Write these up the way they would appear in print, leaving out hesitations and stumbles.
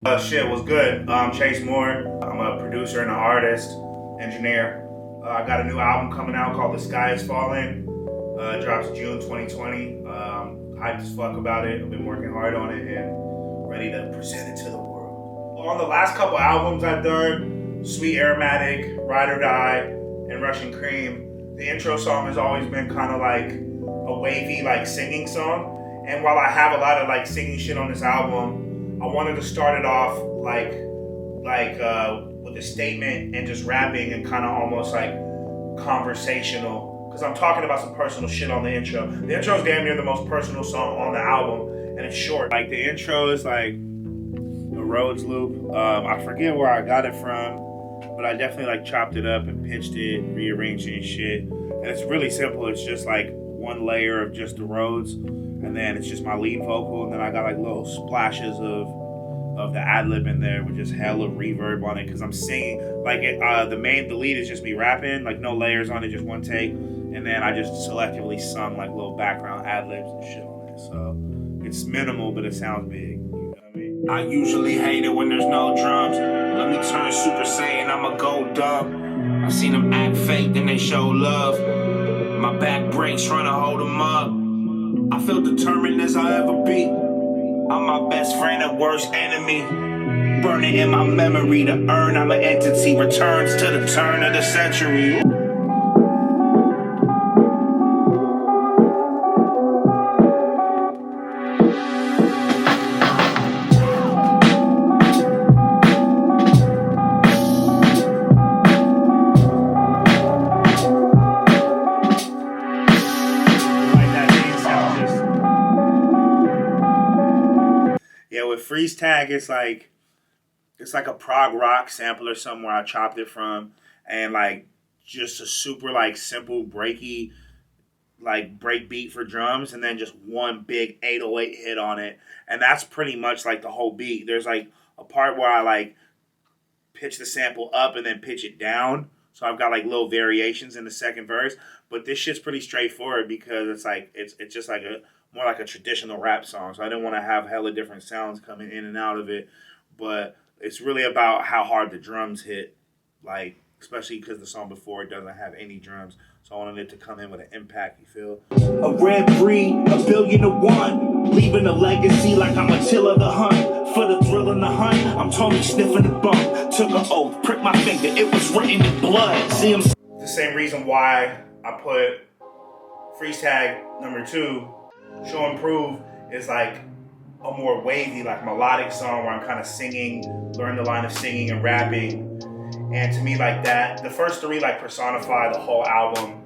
Shit was good. Chase Moore. I'm a producer and an artist, engineer. I got a new album coming out called The Sky Is Falling. Drops June 2020. Hyped as fuck about it. I've been working hard on it and ready to present it to the world. On the last couple albums I've done, Sweet Aromatic, Ride or Die, and Russian Cream, the intro song has always been kind of like a wavy like singing song. And while I have a lot of like singing shit on this album, I wanted to start it off like with a statement and just rapping and kind of almost like conversational, because I'm talking about some personal shit on the intro. The intro is damn near the most personal song on the album, and it's short. Like the intro is like a Rhodes loop. I forget where I got it from, but I definitely like chopped it up and pitched it, rearranged it and shit. And it's really simple. It's just like one layer of just the Rhodes, and then it's just my lead vocal, and then I got like little splashes of the ad-lib in there with just hella reverb on it, because I'm singing like it, the lead is just me rapping, like no layers on it, just one take, and then I just selectively sung like little background ad-libs and shit on it. So it's minimal, but it sounds big. You know what I mean? I usually hate it when there's no drums. Let me turn Super Saiyan, I'ma go dumb. I seen them act fake, then they show love. My back breaks trying to hold them up. I feel determined as I ever be. I'm my best friend and worst enemy. Burning in my memory to earn. I'm an entity, returns to the turn of the century. With Freeze Tag, it's like a prog rock sampler somewhere I chopped it from, and like just a super like simple breaky like break beat for drums, and then just one big 808 hit on it, and that's pretty much like the whole beat. There's like a part where I like pitch the sample up and then pitch it down, so I've got like little variations in the second verse, but this shit's pretty straightforward because it's like it's just like a more like a traditional rap song. So I didn't want to have hella different sounds coming in and out of it, but it's really about how hard the drums hit, like especially because the song before it doesn't have any drums. So I wanted it to come in with an impact, you feel? A red breed, a billion to one, leaving a legacy like I'm Attila the Hun. For the thrill and the hunt, I'm Tony sniffing the bump. Took an oath, pricked my finger, it was written in blood. See him. The same reason why I put Freeze Tag number 2, Show and Prove, is like a more wavy, like melodic song where I'm kind of singing, learn the line of singing and rapping. And to me, like that, the first 3 like personify the whole album.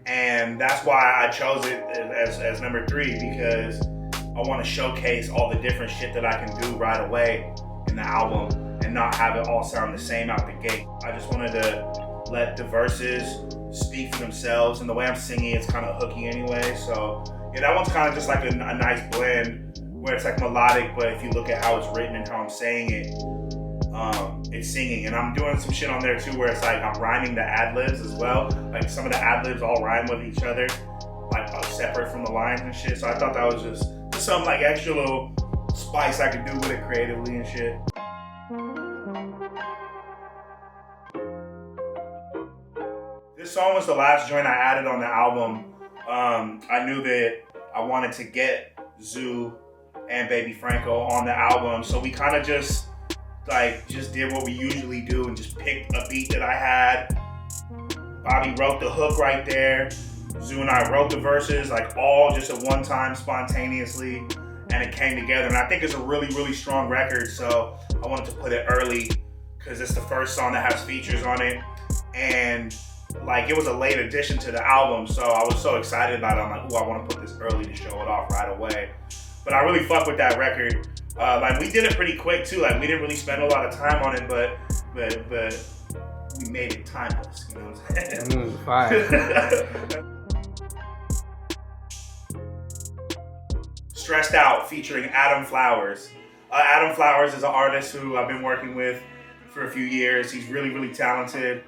And that's why I chose it as number 3, because I want to showcase all the different shit that I can do right away in the album and not have it all sound the same out the gate. I just wanted to let the verses speak for themselves, and the way I'm singing, it's kind of hooky anyway. So yeah, that one's kind of just like a nice blend where it's like melodic, but if you look at how it's written and how I'm saying it, it's singing. And I'm doing some shit on there too where it's like I'm rhyming the ad-libs as well. Like some of the ad-libs all rhyme with each other, like separate from the lines and shit. So I thought that was just some like extra little spice I could do with it creatively and shit. This song was the last joint I added on the album. I knew that I wanted to get Zoo and Baby Franco on the album, so we kind of just did what we usually do and just picked a beat that I had. Bobby wrote the hook right there. Zoo and I wrote the verses like all just at one time spontaneously, and it came together. And I think it's a really, really strong record, so I wanted to put it early because it's the first song that has features on it, and like it was a late addition to the album, so I was so excited about it. I'm like, ooh, I want to put this early to show it off right away. But I really fuck with that record. Like we did it pretty quick too. Like we didn't really spend a lot of time on it, but we made it timeless. You know what I'm saying? Fire. Stressed Out featuring Adam Flowers. Adam Flowers is an artist who I've been working with for a few years. He's really, really talented.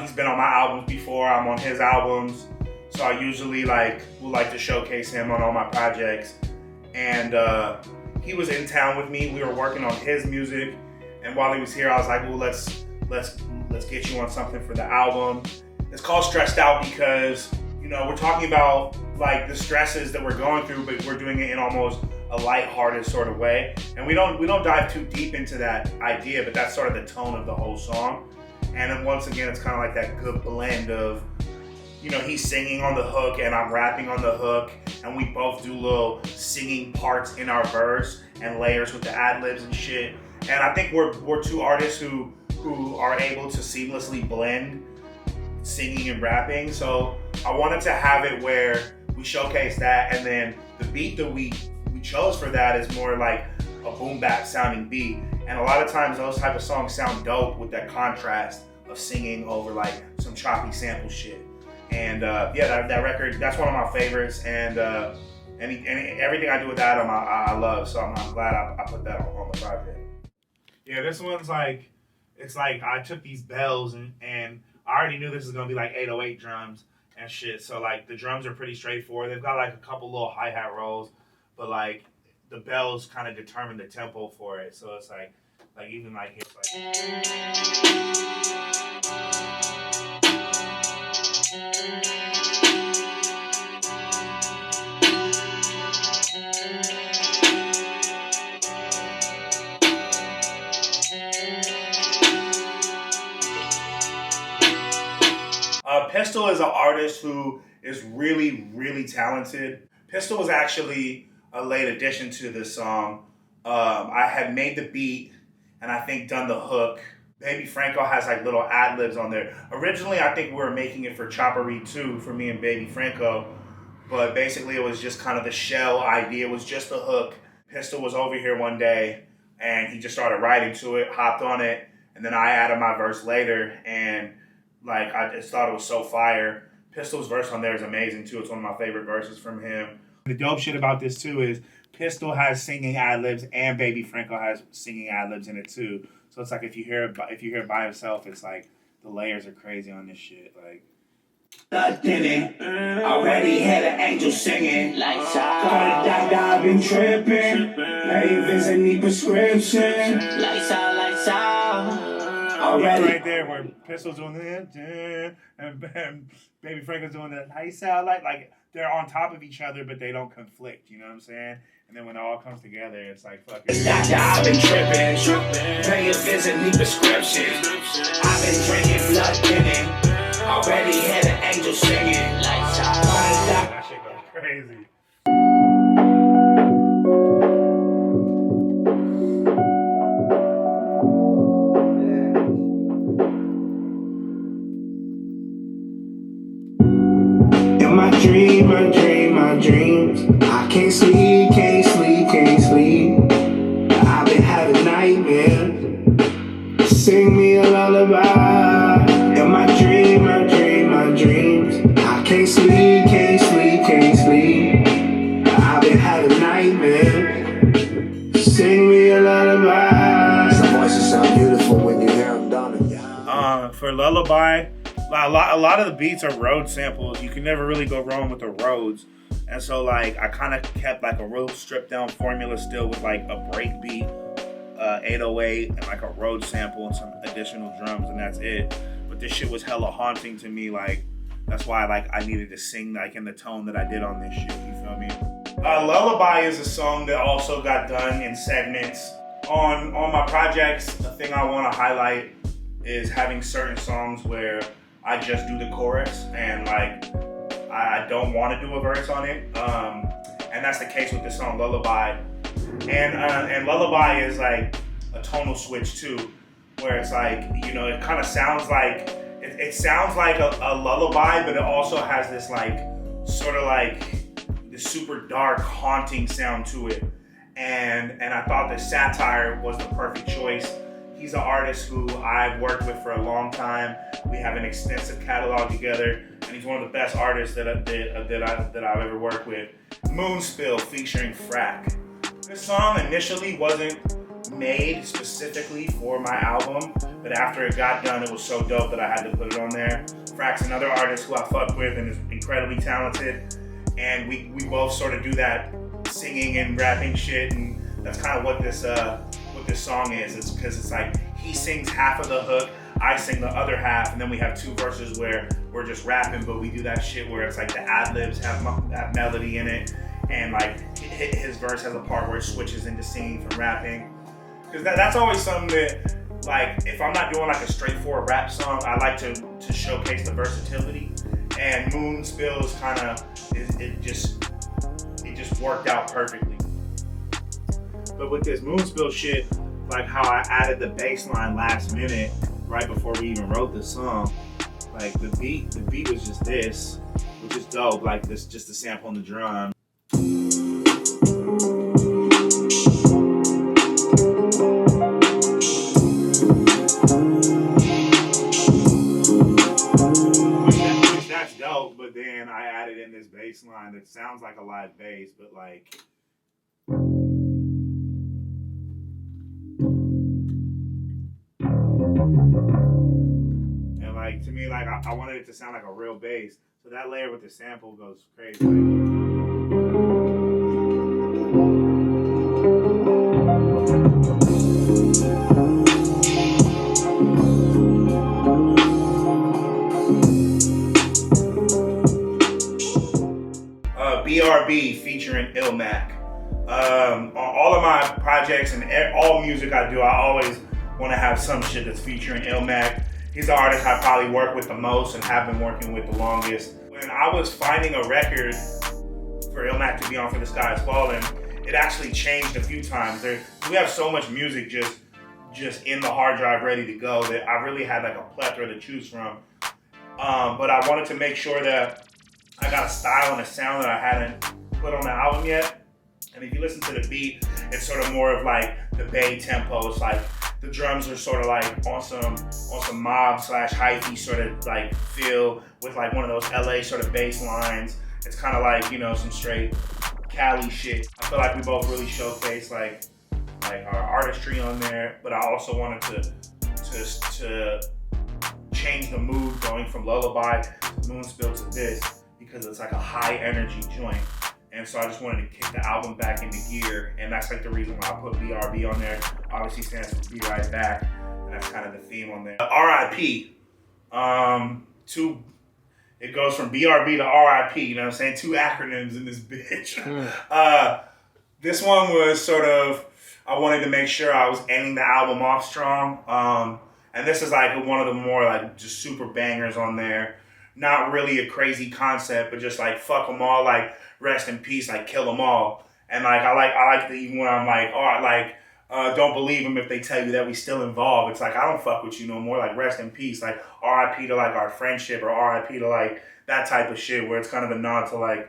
He's been on my albums before. I'm on his albums. So I usually would like to showcase him on all my projects. And he was in town with me. We were working on his music, and while he was here, I was like, well, let's get you on something for the album. It's called Stressed Out because, you know, we're talking about like the stresses that we're going through, but we're doing it in almost a lighthearted sort of way. And we don't dive too deep into that idea, but that's sort of the tone of the whole song. And then once again, it's kind of like that good blend of, you know, he's singing on the hook and I'm rapping on the hook, and we both do little singing parts in our verse and layers with the ad-libs and shit. And I think we're two artists who are able to seamlessly blend singing and rapping. So I wanted to have it where we showcase that, and then the beat that we chose for that is more like a boom bap sounding beat. And a lot of times those type of songs sound dope with that contrast of singing over like some choppy sample shit. And yeah, that record, that's one of my favorites. And everything I do with Adam, I love. So I'm glad I put that on the project. Yeah, this one's like, it's like I took these bells and I already knew this was gonna be like 808 drums and shit. So like the drums are pretty straightforward. They've got like a couple little hi-hat rolls, but like the bells kind of determine the tempo for it. So it's like even like it's like. Pistol is an artist who is really, really talented. Pistol was actually a late addition to this song. I had made the beat and I think done the hook. Baby Franco has like little ad-libs on there. Originally, I think we were making it for Chopper Reed 2 for me and Baby Franco, but basically it was just kind of the shell idea. It was just the hook. Pistol was over here one day and he just started writing to it, hopped on it, and then I added my verse later, and like I just thought it was so fire. Pistol's verse on there is amazing too. It's one of my favorite verses from him. The dope shit about this too is Pistol has singing ad-libs and Baby Franco has singing ad-libs in it too. So it's like if you hear it by himself, it's like the layers are crazy on this shit. Like already had an angel singing. Lights out. Got a doctor, I've been tripping. Ravens and need prescription. Lights out, lights out. Already. Right there where Pistol's doing that and Baby Franco's doing that lights out, like they're on top of each other, but they don't conflict. You know what I'm saying? And then when it all comes together, it's like fucking. Doctor, I've been tripping. Ravens and need prescription. I've been drinking blood thinning. Already had an angel singing. Lights out. That shit goes crazy. My dreams. I can't sleep, can't sleep. I've been having nightmares. Sing me a lullaby. In my dreams. I can't sleep, can't sleep. I've been having nightmares. Sing me a lullaby. Some voices sound beautiful when you hear them, don't it? For Lullaby, a lot of the beats are Rhodes samples. You can never really go wrong with the Rhodes. And so like I kind of kept like a real stripped down formula still with like a break beat, 808 and like a Rhodes sample and some additional drums, and that's it. But this shit was hella haunting to me. Like that's why like I needed to sing like in the tone that I did on this shit. You feel me? Lullaby is a song that also got done in segments. On my projects, the thing I want to highlight is having certain songs where I just do the chorus and like I don't want to do a verse on it, and that's the case with this song Lullaby. And Lullaby is like a tonal switch too, where it's like, you know, it kind of sounds like it sounds like a lullaby, but it also has this like sort of like this super dark haunting sound to it. And I thought that Satire was the perfect choice. He's an artist who I've worked with for a long time. We have an extensive catalog together, and he's one of the best artists that I've ever worked with. Moonspill featuring Frack. This song initially wasn't made specifically for my album, but after it got done, it was so dope that I had to put it on there. Frack's another artist who I fuck with and is incredibly talented, and we both sort of do that singing and rapping shit, and that's kind of what this song is. It's because it's like he sings half of the hook, I sing the other half, and then we have two verses where we're just rapping, but we do that shit where it's like the ad-libs have melody in it, and like his verse has a part where it switches into singing from rapping. Because that's always something that, like, if I'm not doing like a straightforward rap song, I like to showcase the versatility. And Moonspill is kind of, it just worked out perfectly. But with this Moonspill shit, like how I added the bass line last minute, right before we even wrote the song, like the beat was just this, which is dope. Like this, just the sample on the drum. Which that's dope, but then I added in this bass line that sounds like a live bass, but like. And like to me, like I wanted it to sound like a real bass, so that layer with the sample goes crazy. BRB featuring Ilmac. On all of my projects and all music I do, I always want to have some shit that's featuring Ilmac. He's the artist I probably work with the most and have been working with the longest. When I was finding a record for Ilmac to be on for The Sky Is Falling, it actually changed a few times. We have so much music just in the hard drive ready to go that I really had like a plethora to choose from. But I wanted to make sure that I got a style and a sound that I hadn't put on the album yet. And if you listen to the beat, it's sort of more of like the Bay tempo. It's like the drums are sort of like on some mob / hyphy sort of like feel with like one of those LA sort of bass lines. It's kind of like, you know, some straight Cali shit. I feel like we both really showcase like our artistry on there, but I also wanted to change the mood going from Lullaby to Moonspill to this because it's like a high energy joint. And so I just wanted to kick the album back into gear, and that's like the reason why I put BRB on there. Obviously stands for Be Right Back, and that's kind of the theme on there. RIP, it goes from BRB to RIP, you know what I'm saying? Two acronyms in this bitch. This one was sort of, I wanted to make sure I was ending the album off strong. And this is like one of the more like just super bangers on there. Not really a crazy concept, but just like fuck them all, like rest in peace, like kill them all. And like I like the, even when I'm like, oh, like don't believe them if they tell you that we still involved. It's like I don't fuck with you no more. Like rest in peace, like RIP to like our friendship, or RIP to like that type of shit, where it's kind of a nod to like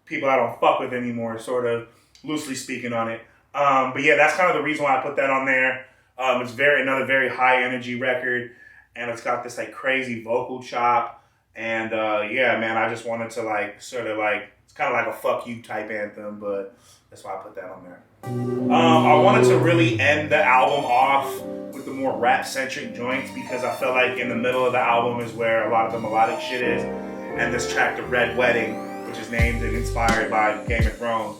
people I don't fuck with anymore, sort of loosely speaking on it. But yeah, that's kind of the reason why I put that on there. It's another very high energy record, and it's got this like crazy vocal chop. And yeah, man, I just wanted to like sort of like, it's kind of like a fuck you type anthem, but that's why I put that on there. I wanted to really end the album off with the more rap centric joints because I felt like in the middle of the album is where a lot of the melodic shit is. And this track, The Red Wedding, which is named and inspired by Game of Thrones.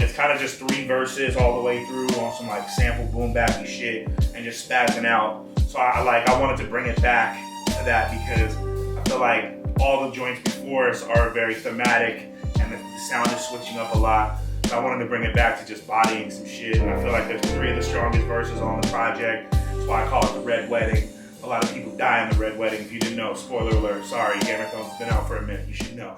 It's kind of just 3 verses all the way through on some like sample boom bappy shit and just spazzing out. So I wanted to bring it back to that because I feel like all the joints before us are very thematic and the sound is switching up a lot. So I wanted to bring it back to just bodying some shit. And I feel like there's 3 of the strongest verses on the project. That's why I call it The Red Wedding. A lot of people die in The Red Wedding. If you didn't know, spoiler alert, sorry, Game of Thrones has been out for a minute, you should know.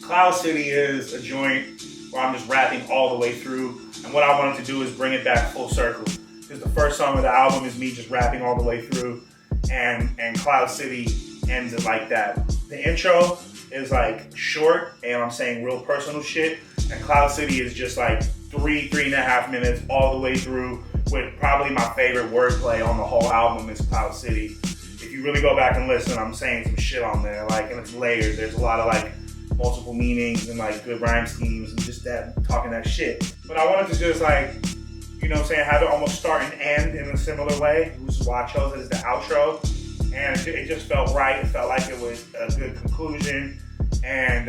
Cloud City is a joint where I'm just rapping all the way through. And what I wanted to do is bring it back full circle. Because the first song of the album is me just rapping all the way through. And Cloud City ends it like that. The intro is like short and I'm saying real personal shit. And Cloud City is just like 3.5 minutes all the way through with probably my favorite wordplay on the whole album is Cloud City. If you really go back and listen, I'm saying some shit on there, like, and it's layered. There's a lot of like multiple meanings and like good rhyme schemes and just that, talking that shit. But I wanted to just like, you know what I'm saying, have it almost start and end in a similar way, which is why I chose it as the outro. And it just felt right. It felt like it was a good conclusion. And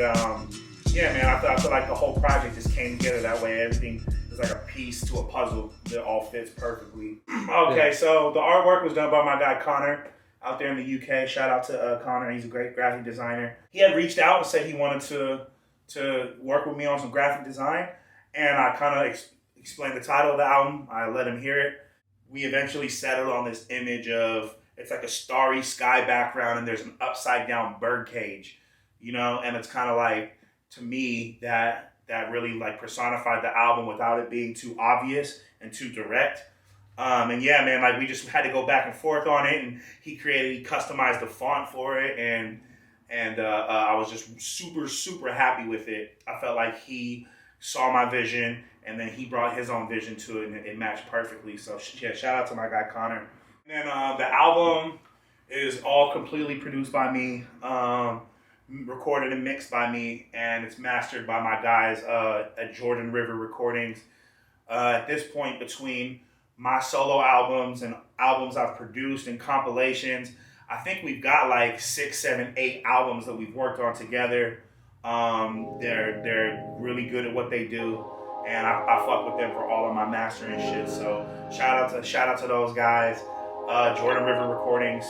yeah, man, I feel like the whole project just came together that way. Everything it's like a piece to a puzzle that all fits perfectly. Okay, so the artwork was done by my guy Connor out there in the UK. Shout out to Connor. He's a great graphic designer. He had reached out and said he wanted to work with me on some graphic design, and I kind of explained the title of the album. I let him hear it. We eventually settled on this image of, it's like a starry sky background and there's an upside down bird cage, you know, and it's kind of like, to me, that really like personified the album without it being too obvious and too direct. And yeah, man, like we just had to go back and forth on it, and he customized the font for it, and I was just super happy with it. I felt like he saw my vision, and then he brought his own vision to it, and it matched perfectly. So yeah, shout out to my guy Connor. And then the album is all completely produced by me, recorded and mixed by me, and it's mastered by my guys at Jordan River Recordings. At this point, between my solo albums and albums I've produced and compilations, I think we've got like 6, 7, 8 albums that we've worked on together. They're really good at what they do, and I fuck with them for all of my mastering shit. So shout out to those guys, Jordan River Recordings.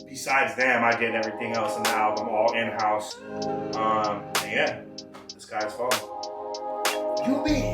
Besides them, I did everything else in the album all in house. And yeah, the sky's falling. You be